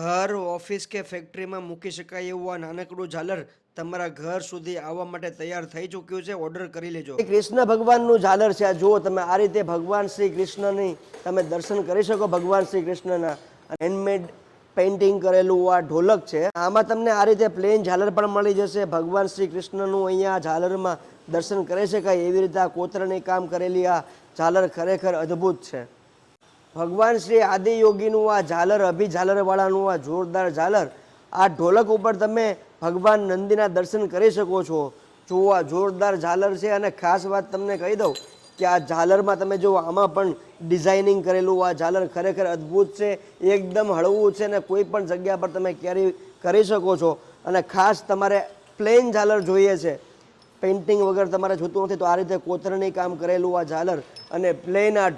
ઘર, ઓફિસ કે ફેક્ટરીમાં મૂકી શકાય એવું આ નાનકડું ઝાલર તમારા ઘર સુધી આવવા માટે તૈયાર થઈ ચૂક્યું છે. ઓર્ડર કરી લેજો. શ્રી કૃષ્ણ ભગવાનનું ઝાલર છે. આ જુઓ તમે, આ રીતે ભગવાન શ્રી કૃષ્ણની તમે દર્શન કરી શકો. ભગવાન શ્રી કૃષ્ણના હેન્ડમેડ પેઇન્ટિંગ કરેલું આ ઢોલક છે. આમાં તમને આ રીતે પ્લેન ઝાલર પણ મળી જશે. ભગવાન શ્રી કૃષ્ણનું અહીંયા ઝાલરમાં દર્શન કરી શકાય એવી રીતે આ કોતરણી કામ કરેલી આ ઝાલર ખરેખર અદ્ભુત છે. ભગવાન શ્રી આદિયોગીનું આ ઝાલર, અભી ઝાલરવાળાનું આ જોરદાર ઝાલર, આ ઢોલક ઉપર તમે ભગવાન નંદીના દર્શન કરી શકો છો. જુઓ, આ જોરદાર ઝાલર છે. અને ખાસ વાત તમને કહી દઉં કે આ ઝાલરમાં તમે જુઓ, આમાં પણ ડિઝાઇનિંગ કરેલું આ ઝાલર ખરેખર અદ્ભુત છે. એકદમ હળવું છે અને કોઈ પણ જગ્યા પર તમે કેરી કરી શકો છો. અને ખાસ તમારે પ્લેન ઝાલર જોઈએ છે, પેઇન્ટિંગ વગર તમારે જોતું નથી, તો આ રીતે કોતરણી કામ કરેલું આ ઝાલર અને પ્લેન આ